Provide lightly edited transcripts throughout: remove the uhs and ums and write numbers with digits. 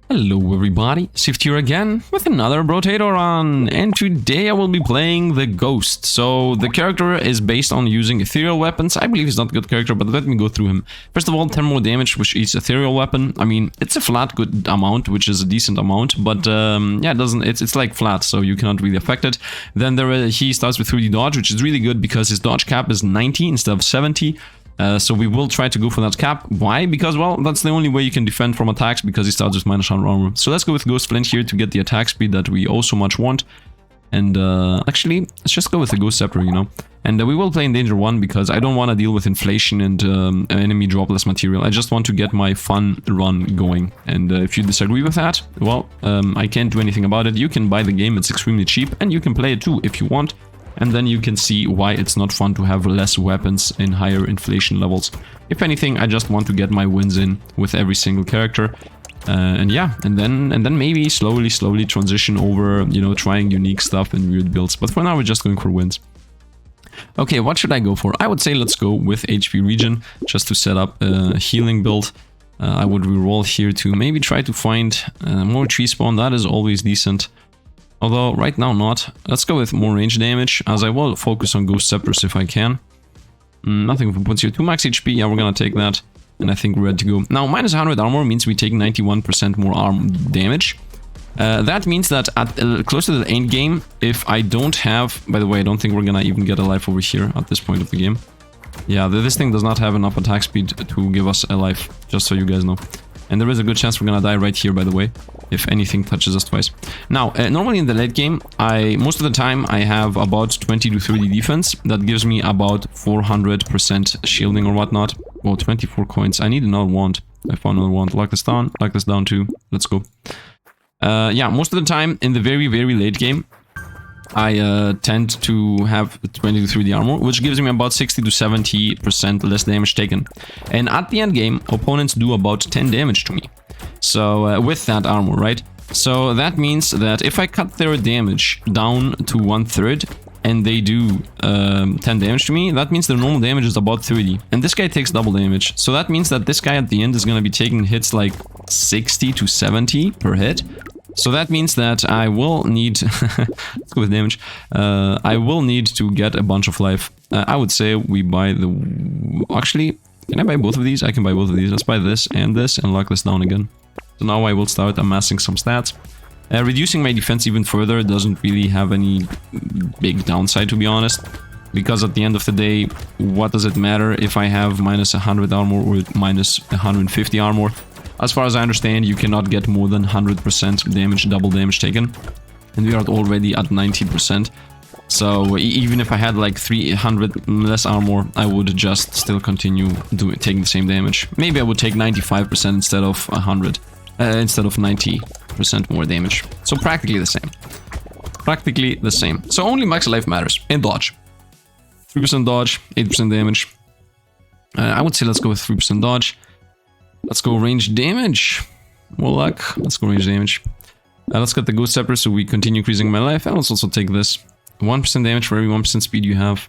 Hello everybody, Sifd here again with another Brotato run, and today I will be playing the Ghost. So the character is based on using ethereal weapons. I believe he's not a good character, but let me go through him. First of all, 10 more damage with each ethereal weapon. I mean, it's a flat good amount, which is a decent amount, but yeah, it's like flat, so you cannot really affect it. Then he starts with 3D dodge, which is really good because his dodge cap is 90 instead of 70. So we will try to go for that cap. Why? Because, well, that's the only way you can defend from attacks, because he starts with minus 100 armor. So let's go with Ghost Flint here to get the attack speed that we oh so much want. And actually, let's just go with the Ghost Scepter, you know. And we will play in Danger 1 because I don't want to deal with inflation and enemy drop less material. I just want to get my fun run going. And if you disagree with that, well, I can't do anything about it. You can buy the game, it's extremely cheap, and you can play it too if you want. And then you can see why it's not fun to have less weapons in higher inflation levels. If anything, I just want to get my wins in with every single character. And yeah, and then maybe slowly transition over, you know, trying unique stuff and weird builds. But for now, we're just going for wins. Okay, what should I go for? I would say let's go with HP regen, just to set up a healing build. I would reroll here to maybe try to find more tree spawn. That is always decent. Although, right now not. Let's go with more range damage, as I will focus on Ghost Scepters if I can. Nothing puts here. 2 max HP, yeah, we're gonna take that. And I think we're ready to go. Now, minus 100 armor means we take 91% more damage. That means that at close to the end game, if I don't have... By the way, I don't think we're gonna even get a life over here at this point of the game. Yeah, this thing does not have enough attack speed to give us a life, just so you guys know. And there is a good chance we're gonna die right here, by the way, if anything touches us twice. Now, normally in the late game, most of the time I have about 20 to 30 defense. That gives me about 400% shielding or whatnot. Oh, 24 coins. I need another wand. I found another wand. Lock this down too. Let's go. Yeah, most of the time in the very late game, I tend to have 20 to 30 armor, which gives me about 60 to 70% less damage taken. And at the end game, opponents do about 10 damage to me. So, with that armor, right? So that means that if I cut their damage down to 1/3 and they do 10 damage to me, that means their normal damage is about 30. And this guy takes double damage. So that means that this guy at the end is going to be taking hits like 60 to 70 per hit. So that means that I will need... let's go with damage. I will need to get a bunch of life. I would say we buy the... Actually, can I buy both of these? I can buy both of these. Let's buy this and lock this down again. So now I will start amassing some stats. Reducing my defense even further doesn't really have any big downside, to be honest. Because at the end of the day, what does it matter if I have minus 100 armor or minus 150 armor? As far as I understand, you cannot get more than 100% damage, double damage taken. And we are already at 90%. So even if I had like 300 less armor, I would just still continue taking the same damage. Maybe I would take 95% instead of 100. Instead of 90% more damage. So practically the same. Practically the same. So only max life matters. And dodge. 3% dodge, 8% damage. I would say let's go with 3% dodge. Let's go range damage. More luck. Let's go range damage. Let's get the Ghost Scepter so we continue increasing my life. And let's also take this. 1% damage for every 1% speed you have.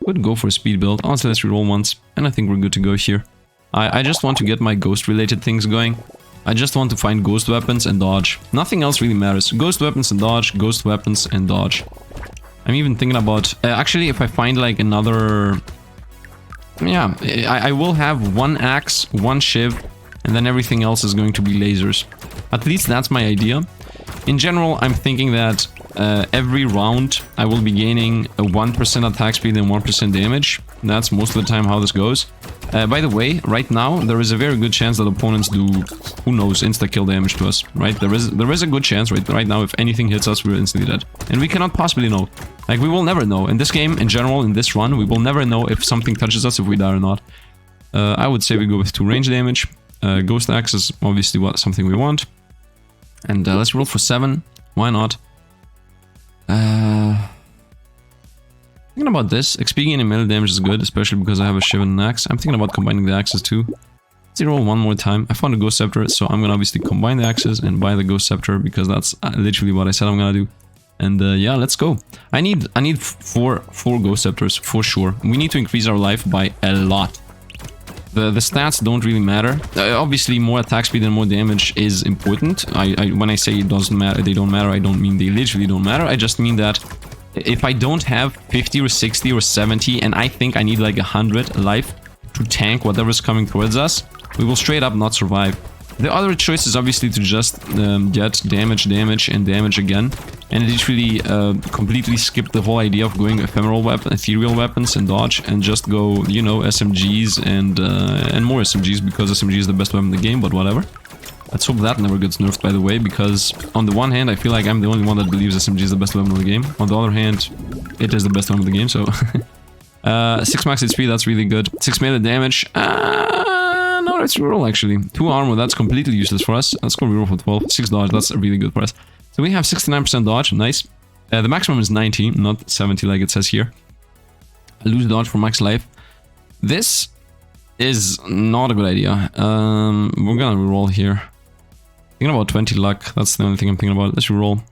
Would go for a speed build. Honestly, let's reroll once. And I think we're good to go here. I just want to get my ghost related things going. I just want to find ghost weapons and dodge. Nothing else really matters. Ghost weapons and dodge. Ghost weapons and dodge. I'm even thinking about... actually, if I find like another... Yeah, I will have 1 axe, 1 shiv, and then everything else is going to be lasers. At least that's my idea. In general, I'm thinking that every round I will be gaining a 1% attack speed and 1% damage. That's most of the time how this goes. By the way, right now, there is a very good chance that opponents do, who knows, insta-kill damage to us, right? There is a good chance right now, if anything hits us, we're instantly dead. And we cannot possibly know. Like, we will never know. In this game, in general, in this run, we will never know if something touches us, if we die or not. I would say we go with 2 range damage. Ghost Axe is obviously something we want. And let's roll for 7. Why not? Thinking about this, XP gain and melee damage is good, especially because I have a shiv and an axe. I'm thinking about combining the axes too. Let's roll one more time. I found a Ghost Scepter, so I'm gonna obviously combine the axes and buy the Ghost Scepter because that's literally what I said I'm gonna do. And yeah, let's go. I need four Ghost Scepters for sure. We need to increase our life by a lot. The stats don't really matter. Obviously, more attack speed and more damage is important. When I say it doesn't matter, they don't matter, I don't mean they literally don't matter. I just mean that if I don't have 50 or 60 or 70 and I think I need like 100 life to tank whatever's coming towards us, we will straight up not survive. The other choice is obviously to just get damage, and damage again. And literally completely skip the whole idea of going ephemeral weapon, ethereal weapons and dodge, and just go, you know, SMGs and more SMGs, because SMG is the best weapon in the game, but whatever. Let's hope that never gets nerfed, by the way, because on the one hand, I feel like I'm the only one that believes SMG is the best weapon in the game. On the other hand, it is the best weapon in the game, so... 6 max HP, that's really good. 6 melee damage. No, let's reroll actually. 2 armor, that's completely useless for us. Let's go reroll for 12. 6 dodge, that's really good for us. So we have 69% dodge, nice. The maximum is 90, not 70 like it says here. I lose dodge for max life. This is not a good idea. We're gonna reroll here. Thinking about 20 luck, that's the only thing I'm thinking about. Let's reroll.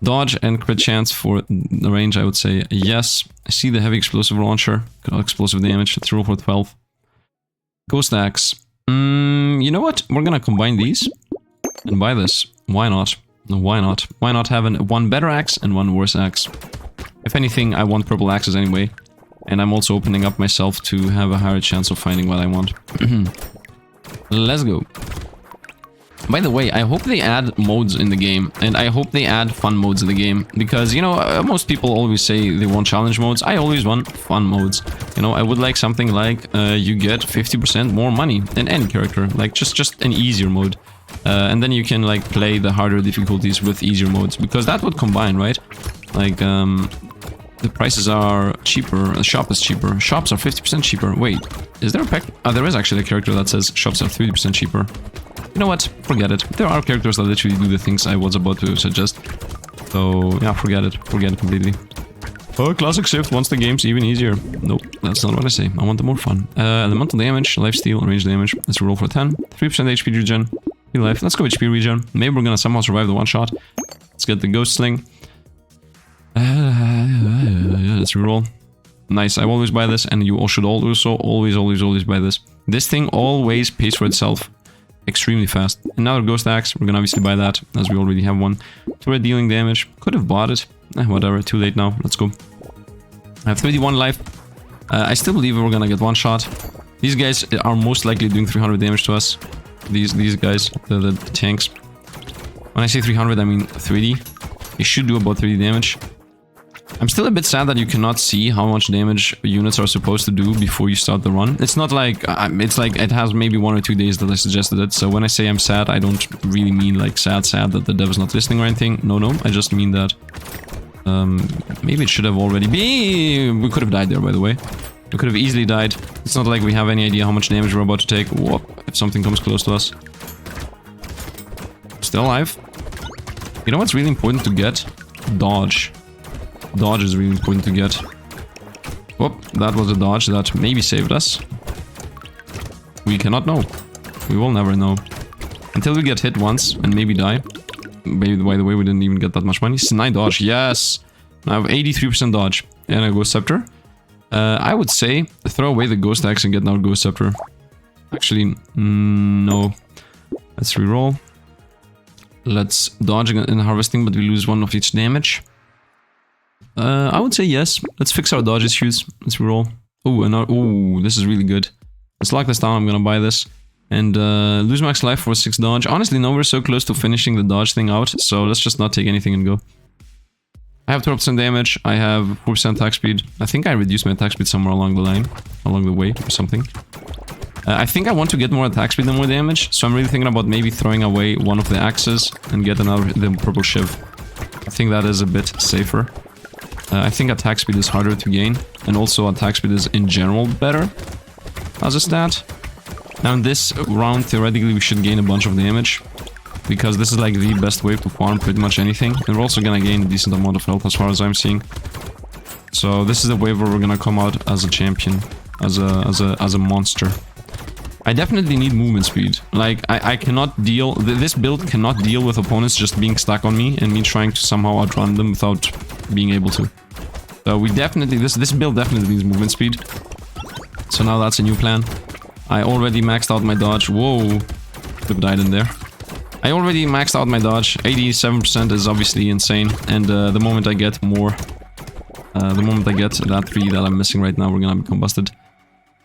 Dodge and crit chance for the range, I would say yes. I see the heavy explosive launcher. Got explosive damage. Let's roll for 12. Ghost axe. You know what? We're gonna combine these and buy this. Why not? Why not? Why not have one better axe and one worse axe? If anything, I want purple axes anyway. And I'm also opening up myself to have a higher chance of finding what I want. Let's go. By the way, I hope they add modes in the game, and I hope they add fun modes in the game, because, you know, most people always say they want challenge modes. I always want fun modes. You know, I would like something like you get 50% more money than any character, like just an easier mode. And then you can like play the harder difficulties with easier modes, because that would combine, right? Like, the prices are cheaper, the shop is cheaper, shops are 50% cheaper. Wait, is there a pack? Oh, there is actually a character that says shops are 30% cheaper. You know what? Forget it. There are characters that literally do the things I was about to suggest. So, yeah, forget it. Forget it completely. Oh, Classic Sifd wants the games even easier. Nope, that's not what I say. I want the more fun. Elemental damage, lifesteal, range damage. Let's roll for 10. 3% HP regen. Heal life. Let's go HP regen. Maybe we're gonna somehow survive the one shot. Let's get the Ghost Sling. Let's reroll. Nice, I always buy this, and you all should also always buy this. This thing always pays for itself extremely fast. Another Ghost Axe, we're gonna obviously buy that, as we already have one. 2 red dealing damage, could have bought it. Whatever, too late now, let's go. I have 31 life. I still believe we're gonna get one shot. These guys are most likely doing 300 damage to us. These guys, the tanks. When I say 300, I mean 3D. They should do about 3D damage. I'm still a bit sad that you cannot see how much damage units are supposed to do before you start the run. It's not like... it's like it has maybe 1 or 2 days that I suggested it. So when I say I'm sad, I don't really mean like sad that the dev is not listening or anything. No, I just mean that... maybe it should have already been... We could have died there, by the way. We could have easily died. It's not like we have any idea how much damage we're about to take. Whoop, if something comes close to us. Still alive. You know what's really important to get? Dodge. Dodge is really important to get. Whoop, that was a dodge that maybe saved us. We cannot know. We will never know. Until we get hit once and maybe die. By the way, we didn't even get that much money. 9 dodge, yes! I have 83% dodge. And a Ghost Scepter. I would say throw away the Ghost Axe and get another Ghost Scepter. Actually, no. Let's reroll. Let's dodge and harvesting, but we lose 1 of each damage. I would say yes. Let's fix our dodge issues. Let's reroll. Oh, ooh, this is really good. Let's lock this down. I'm gonna buy this. And lose max life for 6 dodge. Honestly, no, we're so close to finishing the dodge thing out. So let's just not take anything and go. I have 12% damage. I have 4% attack speed. I think I reduced my attack speed somewhere along the line. Along the way or something. I think I want to get more attack speed and more damage. So I'm really thinking about maybe throwing away one of the axes and get the purple shiv. I think that is a bit safer. I think attack speed is harder to gain, and also attack speed is in general better as a stat. Now in this round, theoretically, we should gain a bunch of damage, because this is like the best way to farm pretty much anything, and we're also gonna gain a decent amount of health as far as I'm seeing. So this is the wave where we're gonna come out as a champion, as a monster. I definitely need movement speed. Like, I cannot deal... This build cannot deal with opponents just being stuck on me and me trying to somehow outrun them without being able to. So we definitely... This build definitely needs movement speed. So now that's a new plan. I already maxed out my dodge. Whoa. Could have died in there. I already maxed out my dodge. 87% is obviously insane. And the moment I get more... the moment I get that 3 that I'm missing right now, we're gonna be combusted.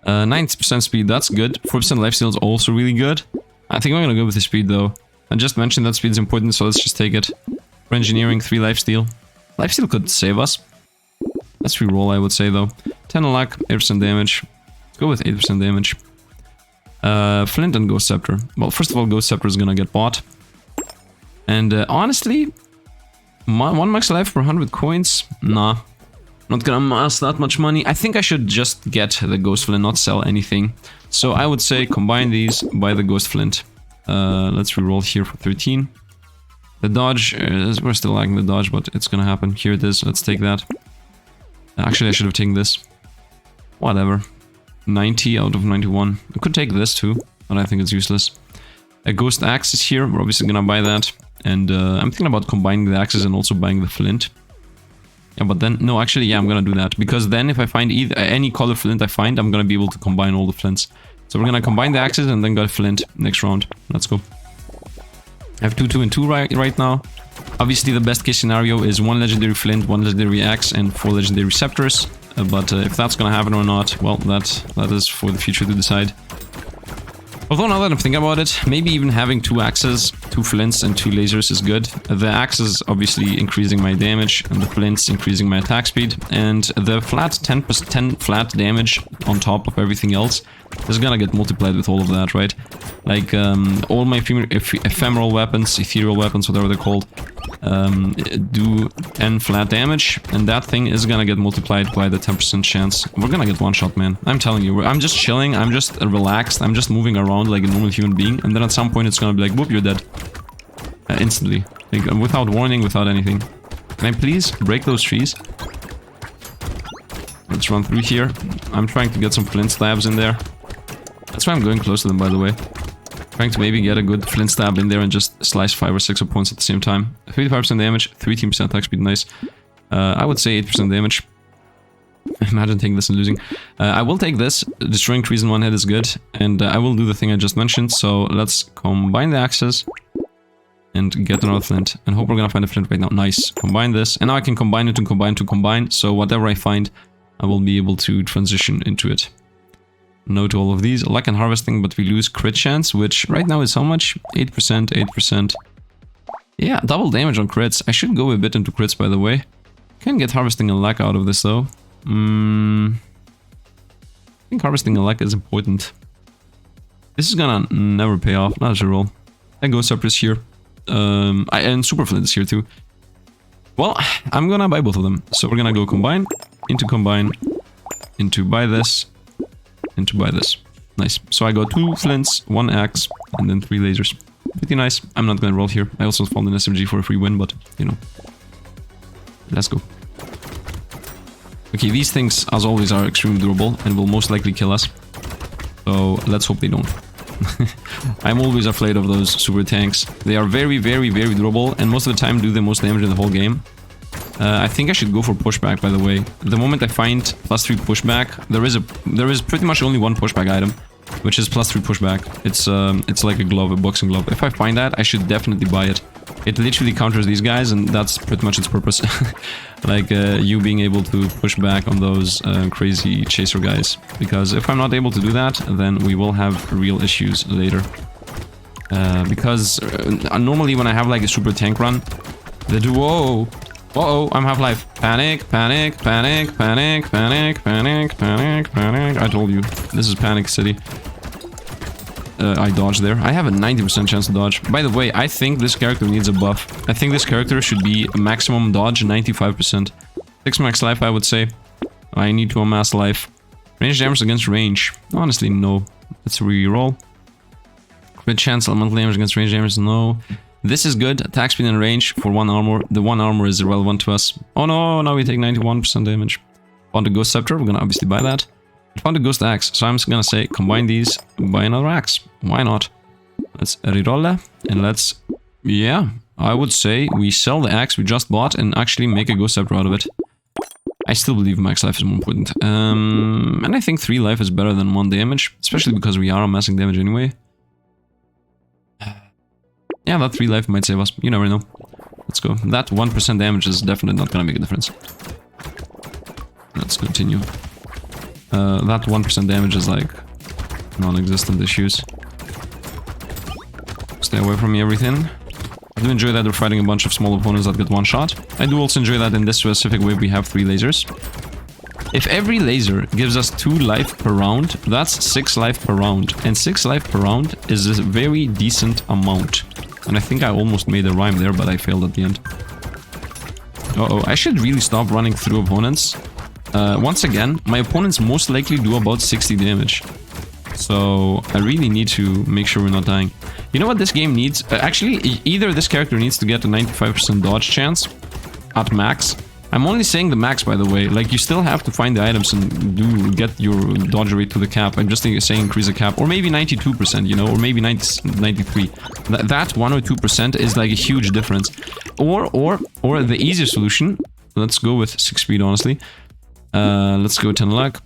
90% speed, that's good. 4% lifesteal is also really good. I think I'm gonna go with the speed though. I just mentioned that speed is important, so let's just take it. For engineering, 3 lifesteal. Lifesteal could save us. Let's reroll, I would say though. 10 luck, 8% damage. Let's go with 8% damage. Flint and Ghost Scepter. Well, first of all, Ghost Scepter is gonna get bought. And honestly, 1 max life for 100 coins? Nah. Not gonna amass that much money. I think I should just get the Ghost Flint, not sell anything. So I would say combine these, buy the Ghost Flint. Let's reroll here for 13. The dodge, we're still lagging the dodge, but it's gonna happen. Here it is, let's take that. Actually, I should have taken this. Whatever. 90 out of 91. I could take this too, but I think it's useless. A Ghost Axe is here, we're obviously gonna buy that. And I'm thinking about combining the axes and also buying the flint. Yeah, but then, no, actually, yeah, I'm gonna do that. Because then if I find any color flint I find, I'm gonna be able to combine all the flints. So we're gonna combine the axes and then get a flint next round. Let's go. I have 2, 2, and 2 right now. Obviously, the best case scenario is 1 legendary flint, 1 legendary axe, and 4 legendary scepters. But if that's gonna happen or not, well, that is for the future to decide. Although now that I'm thinking about it, maybe even having 2 axes, 2 flints, and 2 lasers is good. The axes obviously increasing my damage, and the flints increasing my attack speed, and the flat 10% flat damage on top of everything else is gonna get multiplied with all of that, right? Like all my ephemeral weapons, ethereal weapons, whatever they're called, do 10 flat damage, and that thing is gonna get multiplied by the 10% chance. We're gonna get one shot, man. I'm telling you, I'm just chilling, I'm just relaxed, I'm just moving around like a normal human being, and then at some point it's gonna be like, whoop, you're dead. Instantly. Like, without warning, without anything. Can I please break those trees? Let's run through here. I'm trying to get some flint stabs in there. That's why I'm going close to them, by the way. Trying to maybe get a good flint stab in there and just slice 5 or 6 opponents at the same time. 55% damage, 13% attack speed, nice. I would say 8% damage. Imagine taking this and losing. I will take this. Destroying trees in one hit is good. And I will do the thing I just mentioned. So let's combine the axes and get another flint. And hope we're gonna find a flint right now. Nice. Combine this. And now I can combine it to combine to combine. So whatever I find, I will be able to transition into it. No to all of these. Luck and harvesting, but we lose crit chance, which right now is how much? 8%, 8%. Yeah, double damage on crits. I should go a bit into crits, by the way. Can get harvesting and luck out of this, though. I think harvesting and luck is important. This is gonna never pay off, not a roll. And Ghost Scepter is here. And Super Flint is here, too. Well, I'm gonna buy both of them. So we're gonna go combine, into buy this, into buy this. Nice. So I got 2 flints, 1 axe, and then 3 lasers. Pretty nice. I'm not gonna roll here. I also found an SMG for a free win, but, you know. Let's go. Okay, these things, as always, are extremely durable and will most likely kill us. So, let's hope they don't. I'm always afraid of those super tanks. They are very, very, very durable, and most of the time do the most damage in the whole game. I think I should go for pushback, by the way. The moment I find +3 pushback, there is pretty much only one pushback item, which is +3 pushback. It's like a glove, a boxing glove. If I find that, I should definitely buy it. It literally counters these guys, and that's pretty much its purpose. Like you being able to push back on those crazy chaser guys. Because if I'm not able to do that, then we will have real issues later. Because normally when I have like a super tank run, the duo. Uh-oh, I'm half-life. Panic, panic, panic, panic, panic, panic, panic, panic. I told you, this is Panic City. I dodged there. I have a 90% chance to dodge. By the way, I think this character needs a buff. I think this character should be maximum dodge 95%. 6 max life, I would say. I need to amass life. Range damage against range. Honestly, no. Let's re-roll. Crit chance, elemental damage against range damage, no. This is good. Attack speed and range for 1 armor. The 1 armor is irrelevant to us. Oh no, now we take 91% damage. Found a Ghost Scepter, we're gonna obviously buy that. Found a Ghost Axe, so I'm just gonna say combine these, buy another axe. Why not? Let's reroll and let's... Yeah, I would say we sell the axe we just bought and actually make a Ghost Scepter out of it. I still believe max life is more important. And I think 3 life is better than 1 damage, especially because we are amassing damage anyway. Yeah, that 3 life might save us. You never know. Let's go. That 1% damage is definitely not gonna make a difference. Let's continue. That 1% damage is like non-existent issues. Stay away from me, everything. I do enjoy that we're fighting a bunch of small opponents that get one shot. I do also enjoy that in this specific wave we have 3 lasers. If every laser gives us 2 life per round, that's 6 life per round. And 6 life per round is a very decent amount. And I think I almost made a rhyme there, but I failed at the end. Uh-oh, I should really stop running through opponents. Once again, my opponents most likely do about 60 damage. So I really need to make sure we're not dying. You know what this game needs? Actually, either this character needs to get a 95% dodge chance at max. I'm only saying the max, by the way. Like, you still have to find the items and get your dodge rate to the cap. I'm just saying increase the cap. Or maybe 92%, you know? Or maybe 93. That 1 or 2% is like a huge difference. Or the easier solution... Let's go with 6 speed, honestly. Let's go 10 luck.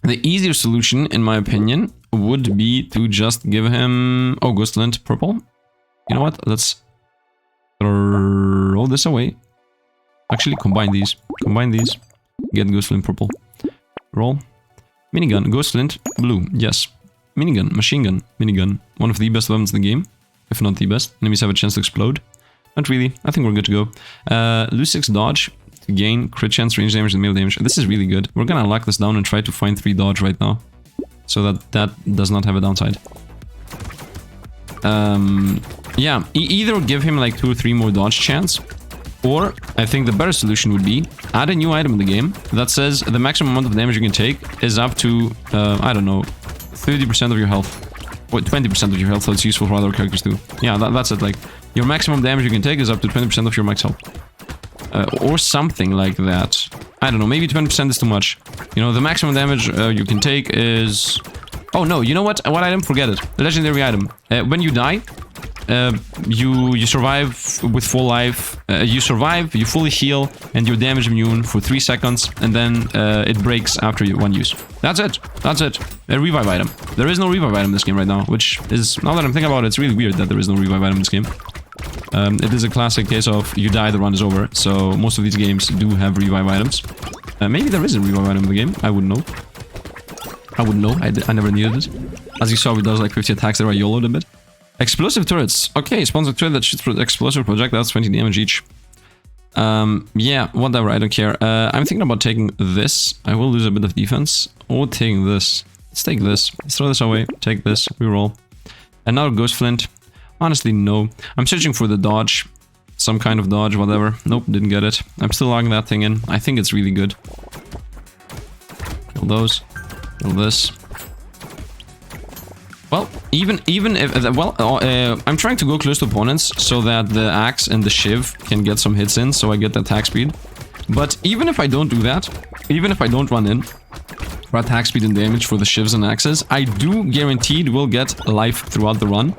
The easier solution, in my opinion, would be to just give him... Oh, Ghostland purple. You know what? Let's roll this away. Actually, combine these. Combine these. Get Ghostland purple. Roll. Minigun. Ghostland blue. Yes. Minigun. Machine gun. Minigun. One of the best weapons in the game. If not the best. Enemies have a chance to explode. Not really. I think we're good to go. Lose 6 dodge. To gain crit chance, range damage, and melee damage. This is really good. We're gonna lock this down and try to find 3 dodge right now. So that does not have a downside. Yeah, either give him like 2 or 3 more dodge chance. Or, I think the better solution would be, add a new item in the game that says the maximum amount of damage you can take is up to, I don't know, 30% of your health. Or 20% of your health, so it's useful for other characters too. Yeah, that's it, like, your maximum damage you can take is up to 20% of your max health. Or something like that. I don't know, maybe 20% is too much. You know, the maximum damage you can take is... Oh no, you know what? What item? Forget it. Legendary item. When you die, you survive with full life. You survive, you fully heal, and you're damage immune for 3 seconds, and then it breaks after one use. That's it. That's it. A revive item. There is no revive item in this game right now, which is, now that I'm thinking about it, it's really weird that there is no revive item in this game. It is a classic case of you die, the run is over, so most of these games do have revive items. Maybe there is a revive item in the game, I wouldn't know. I wouldn't know, I never needed it. As you saw, it does like 50 attacks there, I YOLO'd a bit. Explosive turrets. Okay, spawns a turret that shoots explosive projectiles, 20 damage each. Yeah, whatever, I don't care. I'm thinking about taking this. I will lose a bit of defense. Or taking this. Let's take this. Let's throw this away. Take this. Reroll. Another ghost flint. Honestly, no. I'm searching for the dodge. Some kind of dodge, whatever. Nope, didn't get it. I'm still logging that thing in. I think it's really good. Kill those. Kill this. Well, even if... Well, I'm trying to go close to opponents so that the axe and the shiv can get some hits in, so I get the attack speed. But even if I don't do that, even if I don't run in for attack speed and damage for the shivs and axes, I do guaranteed will get life throughout the run.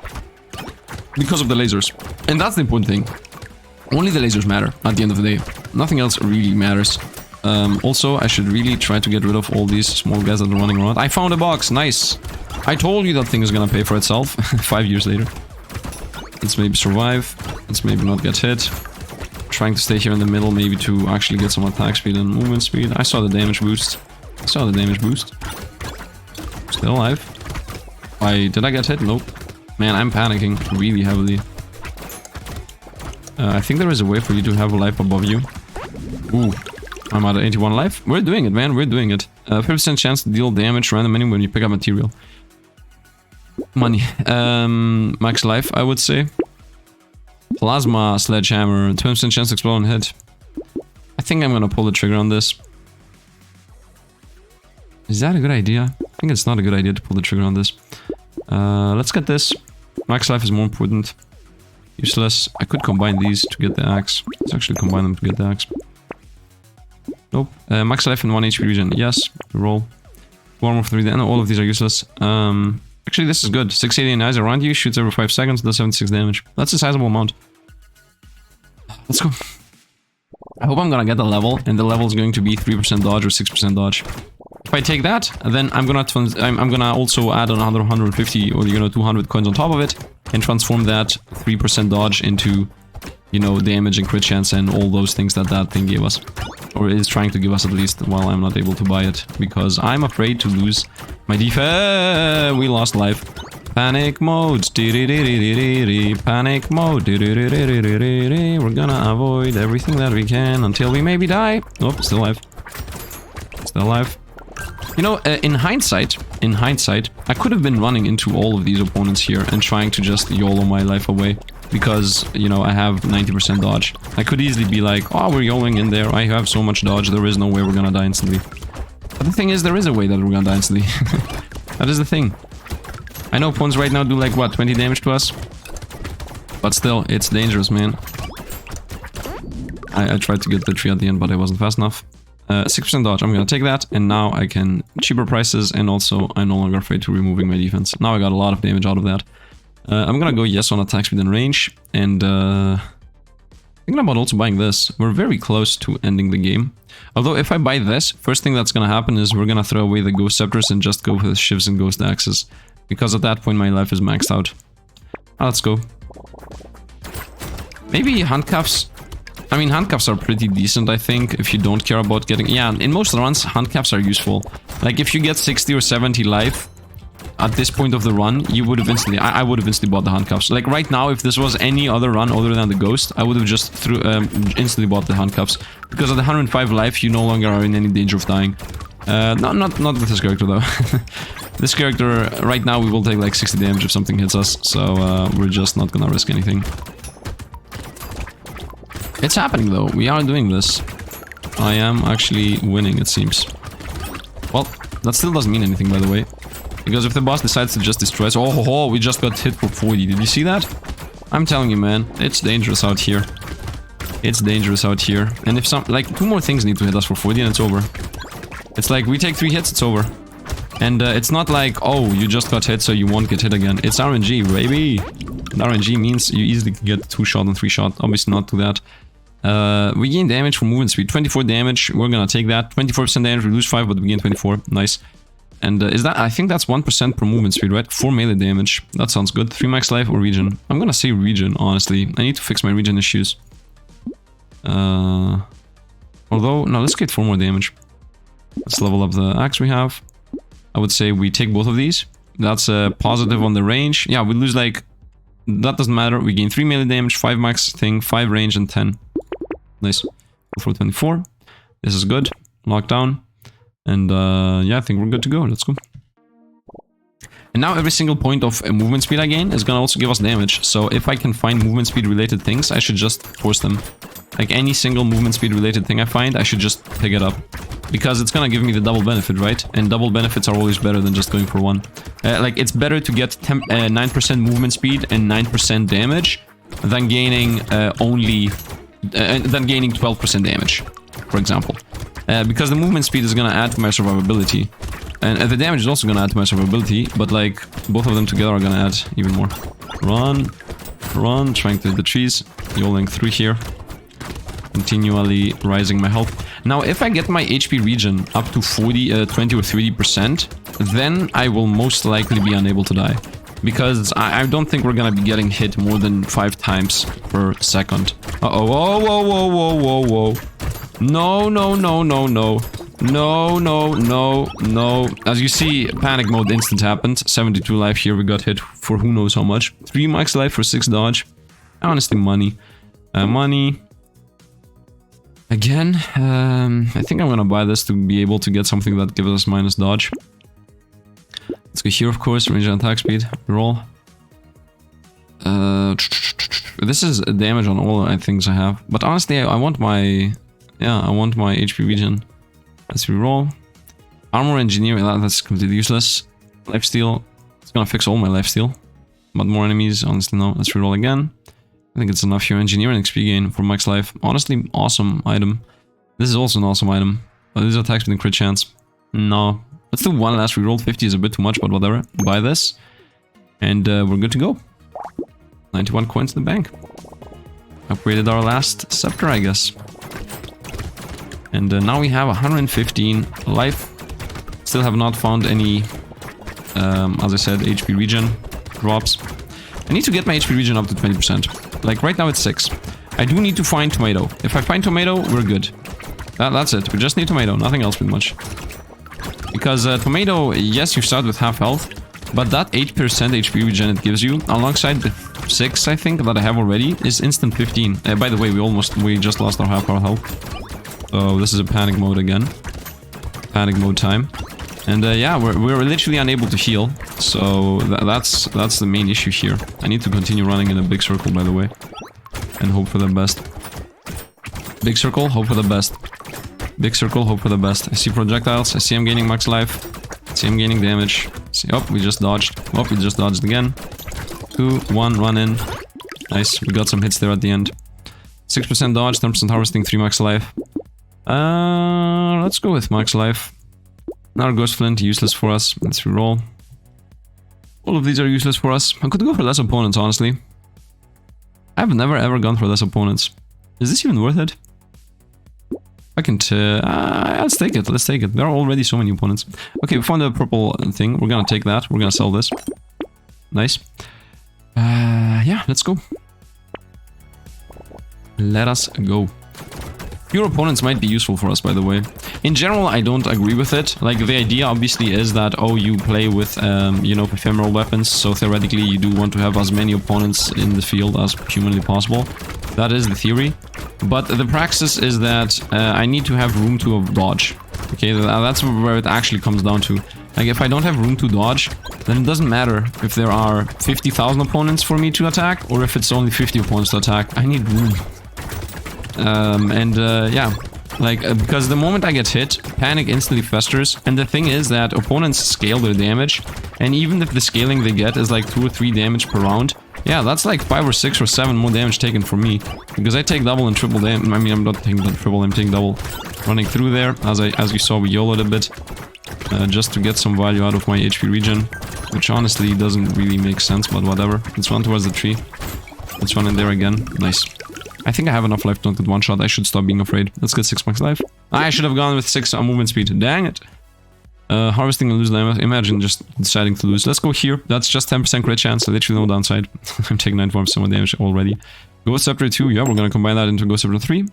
Because of the lasers. And that's the important thing. Only the lasers matter at the end of the day. Nothing else really matters. Also, I should really try to get rid of all these small guys that are running around. I found a box! Nice! I told you that thing is gonna pay for itself. 5 years later. Let's maybe survive. Let's maybe not get hit. Trying to stay here in the middle, maybe to actually get some attack speed and movement speed. I saw the damage boost. I saw the damage boost. Still alive. Did I get hit? Nope. Man, I'm panicking really heavily. I think there is a way for you to have a life above you. Ooh, I'm at 81 life. We're doing it, man. We're doing it. 50% chance to deal damage random enemy when you pick up material. Money. Max life, I would say. Plasma sledgehammer. 20% chance to explode and hit. I think I'm gonna pull the trigger on this. Is that a good idea? I think it's not a good idea to pull the trigger on this. Let's get this. Max life is more important. Useless. I could combine these to get the axe. Let's actually combine them to get the axe. Nope. Max life in 1 HP region. Yes. Roll. Warm of 3. And all of these are useless. Actually, this is good. 680 eyes around you. Shoots every 5 seconds. Does 76 damage. That's a sizable amount. Let's go. I hope I'm gonna get the level, and the level is going to be 3% dodge or 6% dodge. If I take that, then I'm gonna also add another 150 or 200 coins on top of it, and transform that 3% dodge into, damage and crit chance and all those things that thing gave us, or is trying to give us at least, while I'm not able to buy it because I'm afraid to lose my defense. We lost life. Panic mode. Panic mode. We're gonna avoid everything that we can until we maybe die. Oh, still alive. Still alive. In hindsight, I could have been running into all of these opponents here and trying to just YOLO my life away. Because, I have 90% dodge. I could easily be like, oh, we're YOLOing in there. I have so much dodge. There is no way we're gonna die instantly. But the thing is, there is a way that we're gonna die instantly. That is the thing. I know opponents right now do like, what, 20 damage to us? But still, it's dangerous, man. I tried to get the tree at the end, but I wasn't fast enough. 6% dodge, I'm gonna take that, and now I can cheaper prices, and also I'm no longer afraid to removing my defense. Now I got a lot of damage out of that. I'm gonna go yes on attack speed and range, and thinking about also buying this. We're very close to ending the game. Although if I buy this, first thing that's gonna happen is we're gonna throw away the ghost scepters and just go with shivs and ghost axes. Because at that point my life is maxed out. Let's go. Maybe handcuffs. I mean, handcuffs are pretty decent, I think, if you don't care about getting... Yeah, in most runs, handcuffs are useful. Like, if you get 60 or 70 life at this point of the run, you would have instantly... I would have instantly bought the handcuffs. Like, right now, if this was any other run other than the ghost, I would have just instantly bought the handcuffs. Because at 105 life, you no longer are in any danger of dying. Not with this character, though. This character, right now, we will take like 60 damage if something hits us. So, we're just not gonna risk anything. It's happening though, we are doing this. I am actually winning, it seems. Well, that still doesn't mean anything, by the way. Because if the boss decides to just destroy us... Oh, we just got hit for 40, did you see that? I'm telling you, man, it's dangerous out here. It's dangerous out here. And if like, 2 more things need to hit us for 40 and it's over. It's like, we take 3 hits, it's over. And it's not like, oh, you just got hit so you won't get hit again. It's RNG, baby! And RNG means you easily can get 2-shot and 3-shot. Obviously not to that. We gain damage from movement speed, 24 damage, we're gonna take that. 24% damage, we lose 5, but we gain 24, nice. And is that, I think that's 1% per movement speed, right? 4 melee damage, that sounds good. 3 max life or regen? I'm gonna say regen, honestly. I need to fix my regen issues. Although, no, let's get 4 more damage. Let's level up the axe we have. I would say we take both of these. That's a positive on the range. Yeah, we lose like... That doesn't matter, we gain 3 melee damage, 5 max thing, 5 range and 10. Nice. For 24. This is good. Lockdown. And yeah, I think we're good to go. Let's go. And now every single point of movement speed I gain is gonna also give us damage. So if I can find movement speed related things, I should just force them. Like any single movement speed related thing I find, I should just pick it up. Because it's gonna give me the double benefit, right? And double benefits are always better than just going for one. Like, it's better to get 9% movement speed and 9% damage than gaining than gaining 12% damage, for example. Because the movement speed is gonna add to my survivability. And the damage is also gonna add to my survivability, but like, both of them together are gonna add even more. Run, trying to hit the trees, YOLOing through here. Continually rising my health. Now, if I get my HP regen up to 20 or 30%, then I will most likely be unable to die. Because I don't think we're gonna be getting hit more than 5 times per second. Uh-oh, whoa. No. No. As you see, panic mode instant happened. 72 life here, we got hit for who knows how much. 3 max life for 6 dodge. Honestly, money. Money. Again, I think I'm gonna buy this to be able to get something that gives us minus dodge. Let's go here, of course, range and attack speed, roll. This is damage on all things I have. But honestly, I want my... Yeah, I want my HP regen. Let's reroll. Armor engineering, that's completely useless. Lifesteal, it's gonna fix all my lifesteal. But more enemies, honestly no. Let's reroll again. I think it's enough here. Engineering XP gain for max life. Honestly, awesome item. This is also an awesome item. But this attacks with a crit chance. No. Let's do one last reroll. 50 is a bit too much, but whatever. Buy this. And we're good to go. 91 coins in the bank. Upgraded our last scepter, I guess. And now we have 115 life. Still have not found any, as I said, HP regen drops. I need to get my HP regen up to 20%. Like right now it's 6. I do need to find tomato. If I find tomato, we're good. That's it. We just need tomato, nothing else pretty much. Because tomato, yes, you start with half health, but that 8% HP regen it gives you, alongside the 6, I think, that I have already, is instant 15. By the way, we just lost our half our health. So this is a panic mode again. Panic mode time. And yeah, we're literally unable to heal, so that's the main issue here. I need to continue running in a big circle, by the way, and hope for the best. Big circle, hope for the best. Big circle, hope for the best. I see projectiles, I see I'm gaining max life, I see I'm gaining damage. See, oh, we just dodged. Oh, we just dodged again. 2, 1, run in. Nice, we got some hits there at the end. 6% dodge, 10% harvesting, 3 max life. Let's go with max life. Another Ghost Flint, useless for us. Let's reroll. All of these are useless for us. I could go for less opponents, honestly. I've never ever gone for less opponents. Is this even worth it? I can let's take it, let's take it. There are already so many opponents. Okay, we found a purple thing. We're gonna take that. We're gonna sell this. Nice. Yeah, let's go. Let us go. Pure opponents might be useful for us, by the way. In general, I don't agree with it. Like, the idea obviously is that, oh, you play with, you know, ephemeral weapons, so theoretically you do want to have as many opponents in the field as humanly possible. That is the theory. But the praxis is that I need to have room to dodge. Okay, that's where it actually comes down to. Like, if I don't have room to dodge, then it doesn't matter if there are 50,000 opponents for me to attack, or if it's only 50 opponents to attack. I need room. Yeah, like, because the moment I get hit, panic instantly festers, and the thing is that opponents scale their damage, and even if the scaling they get is like 2 or 3 damage per round, yeah, that's like 5 or 6 or 7 more damage taken from me, because I take double and triple damage. I mean, I'm not taking triple, I'm taking double. Running through there, as you saw, we YOLO'd a bit, just to get some value out of my HP regen, which honestly doesn't really make sense, but whatever. Let's run towards the tree. Let's run in there again. Nice. I think I have enough life to not get one shot. I should stop being afraid. Let's get 6 max life. I should have gone with 6 movement speed. Dang it. Harvesting and lose damage. Imagine just deciding to lose. Let's go here. That's just 10% crit chance. Literally no downside. I'm taking 9% more damage already. Ghost Scepter 2. Yeah, we're gonna combine that into Ghost Scepter 3.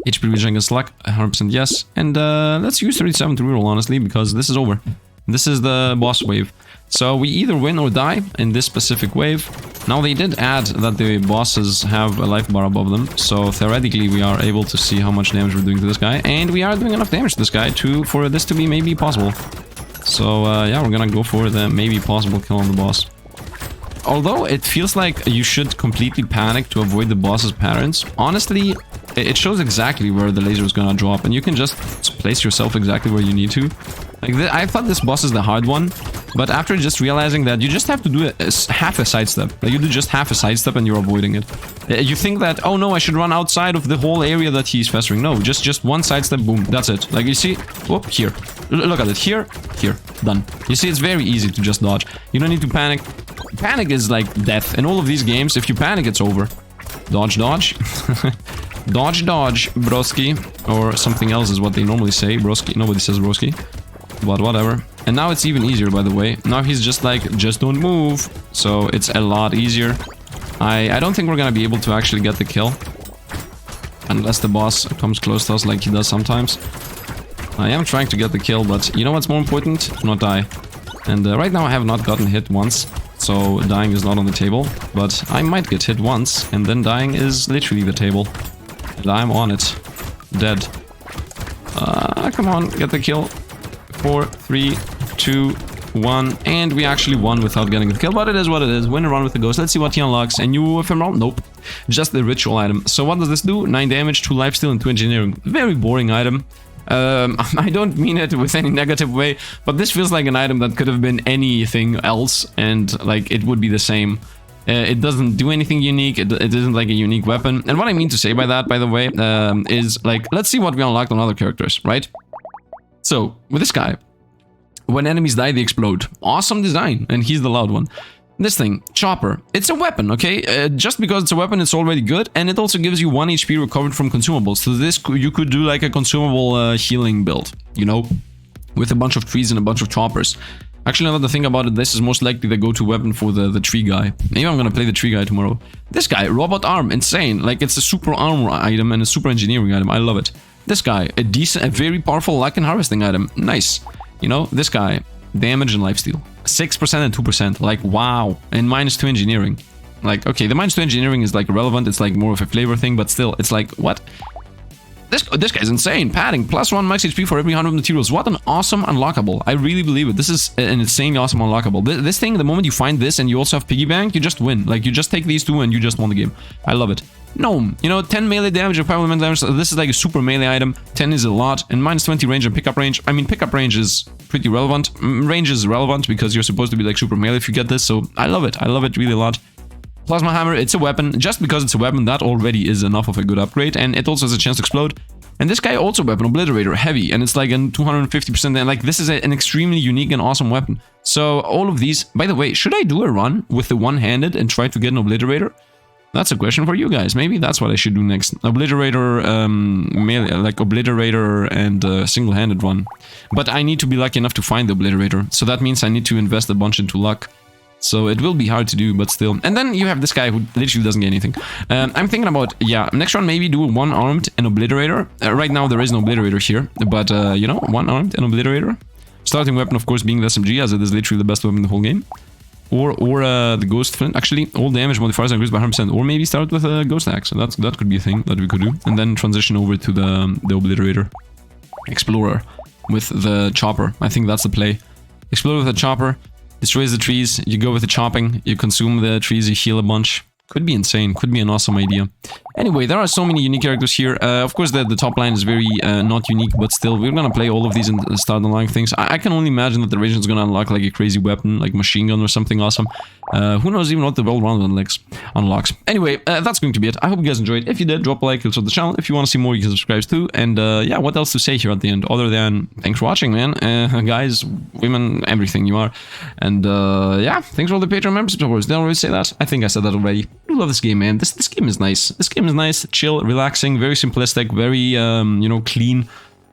HP regen against luck. 100% yes. And let's use 37 to reroll, honestly, because this is over. This is the boss wave. So we either win or die in this specific wave. Now they did add that the bosses have a life bar above them, so theoretically we are able to see how much damage we're doing to this guy, and we are doing enough damage to this guy for this to be maybe possible. So yeah, we're gonna go for the maybe possible kill on the boss. Although it feels like you should completely panic to avoid the boss's patterns, honestly, it shows exactly where the laser is gonna drop, and you can just place yourself exactly where you need to. Like, I thought this boss is the hard one, but after just realizing that you just have to do half a sidestep. Like, you do just half a sidestep and you're avoiding it. You think that, oh no, I should run outside of the whole area that he's festering. No, just one sidestep, boom, that's it. Like, you see, whoop, here. Look at it, here, done. You see, it's very easy to just dodge. You don't need to panic. Panic is like death. In all of these games, if you panic, it's over. Dodge, dodge. Dodge, dodge, broski. Or something else is what they normally say. Broski, nobody says broski. But whatever. And now it's even easier, by the way. Now he's just like, just don't move. So it's a lot easier. I don't think we're gonna be able to actually get the kill. Unless the boss comes close to us like he does sometimes. I am trying to get the kill, but you know what's more important? To not die. And right now I have not gotten hit once. So dying is not on the table. But I might get hit once, and then dying is literally the table. And I'm on it. Dead. Come on, get the kill. 4, 3, 2, 1, and we actually won without getting the kill, but it is what it is. Win a run with the ghost. Let's see what he unlocks. A new ephemeral? Nope. Just the ritual item. So what does this do? 9 damage, 2 lifesteal, and 2 engineering. Very boring item. I don't mean it with any negative way, but this feels like an item that could have been anything else, and like it would be the same. It doesn't do anything unique. It isn't like a unique weapon. And what I mean to say by that, by the way, is like, let's see what we unlocked on other characters, right? So, with this guy, when enemies die, they explode. Awesome design, and he's the loud one. This thing, Chopper. It's a weapon, okay? Just because it's a weapon, it's already good. And it also gives you 1 HP recovered from consumables. So this, you could do like a consumable healing build, you know? With a bunch of trees and a bunch of choppers. Actually, now that I think about it, this is most likely the go-to weapon for the tree guy. Maybe I'm gonna play the tree guy tomorrow. This guy, robot arm, insane. Like, it's a super armor item and a super engineering item. I love it. This guy, a very powerful luck and harvesting item. Nice. You know, this guy, damage and lifesteal. 6% and 2%. Like, wow. And -2 engineering. Like, okay, the -2 engineering is like relevant. It's like more of a flavor thing, but still, it's like, what? This guy's insane. Padding, +1 max HP for every 100 materials. What an awesome unlockable. I really believe it. This is an insanely awesome unlockable. This thing, the moment you find this and you also have piggy bank, you just win. Like, you just take these two and you just won the game. I love it. Gnome, you know, 10 melee damage and 5 elemental damage. This is like a super melee item. 10 is a lot. And -20 range and pickup range. I mean, pickup range is pretty relevant. Range is relevant because you're supposed to be like super melee if you get this. So I love it. I love it really a lot. Plasma hammer, it's a weapon. Just because it's a weapon, that already is enough of a good upgrade. And it also has a chance to explode. And this guy also weapon, Obliterator, heavy. And it's like a 250%. And like, this is an extremely unique and awesome weapon. So all of these, by the way, should I do a run with the one-handed and try to get an Obliterator? That's a question for you guys. Maybe that's what I should do next. Obliterator, melee, like Obliterator and single-handed one. But I need to be lucky enough to find the Obliterator. So that means I need to invest a bunch into luck. So it will be hard to do, but still. And then you have this guy who literally doesn't get anything. I'm thinking about, yeah, next round maybe do one-armed and Obliterator. Right now there is no Obliterator here, but, you know, one-armed and Obliterator. Starting weapon, of course, being the SMG, as it is literally the best weapon in the whole game. Or the Ghost Flint. Actually, all damage modifiers are increased by 100%. Or maybe start with a Ghost Axe. So that could be a thing that we could do. And then transition over to the Obliterator. Explorer with the Chopper. I think that's the play. Explorer with a Chopper. Destroys the trees, you go with the chopping, you consume the trees, you heal a bunch. Could be insane, could be an awesome idea. Anyway, there are so many unique characters here. Of course, the top line is very not unique, but still, we're gonna play all of these and start unlocking things. I can only imagine that the region's gonna unlock like a crazy weapon, like machine gun or something awesome. Who knows even what the world round unlocks. Anyway, that's going to be it. I hope you guys enjoyed. If you did, drop a like, subscribe to the channel. If you want to see more, you can subscribe too. And yeah, what else to say here at the end, other than thanks for watching, man. Guys, women, everything you are. And yeah, thanks for all the Patreon members. Did I already say that? I think I said that already. I love this game, man. This game is nice. This game is nice, chill, relaxing, very simplistic, very you know, clean.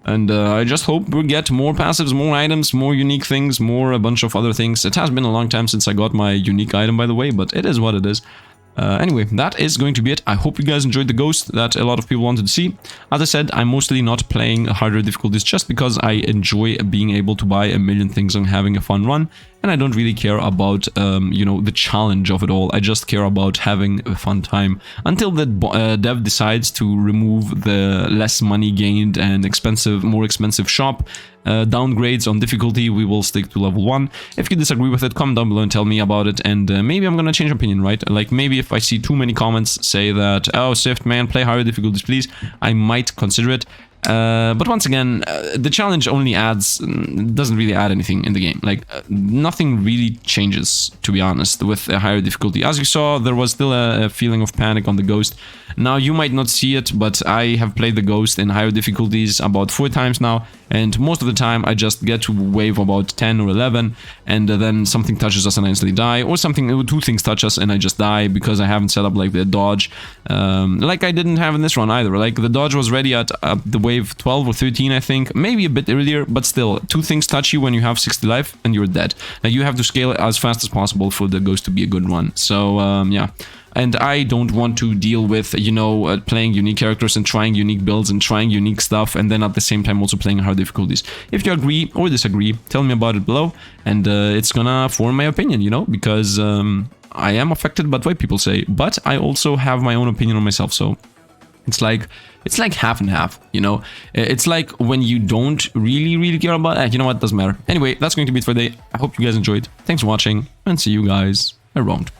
And I just hope we get more passives, more items, more unique things, more a bunch of other things. It has been a long time since I got my unique item, by the way, but it is what it is. Anyway, that is going to be it. I hope you guys enjoyed the Ghost that a lot of people wanted to see. As I said, I'm mostly not playing harder difficulties just because I enjoy being able to buy a million things and having a fun run. And I don't really care about, you know, the challenge of it all. I just care about having a fun time until the dev decides to remove the less money gained and more expensive shop. Downgrades on difficulty, we will stick to level 1. If you disagree with it, comment down below and tell me about it, and maybe I'm gonna change opinion, right? Like, maybe if I see too many comments say that, oh, Sifd, man, play higher difficulties, please, I might consider it. But once again, the challenge only doesn't really add anything in the game. Like, nothing really changes, to be honest, with a higher difficulty. As you saw, there was still a feeling of panic on the Ghost. Now, you might not see it, but I have played the Ghost in higher difficulties about 4 times now, and most of the time I just get to wave about 10 or 11, and then something touches us and I instantly die, or two things touch us and I just die because I haven't set up like the dodge, like I didn't have in this run either. Like, the dodge was ready at the wave 12 or 13, I think, maybe a bit earlier, but still, 2 things touch you when you have 60 life and you're dead. Like, you have to scale it as fast as possible for the Ghost to be a good run. So yeah. And I don't want to deal with, you know, playing unique characters and trying unique builds and trying unique stuff, and then at the same time also playing hard difficulties. If you agree or disagree, tell me about it below, and it's gonna form my opinion, you know, because I am affected by what people say, but I also have my own opinion on myself, so it's like half and half, you know. It's like when you don't really care about it, you know what, doesn't matter. Anyway, that's going to be it for today. I hope you guys enjoyed. Thanks for watching, and see you guys around.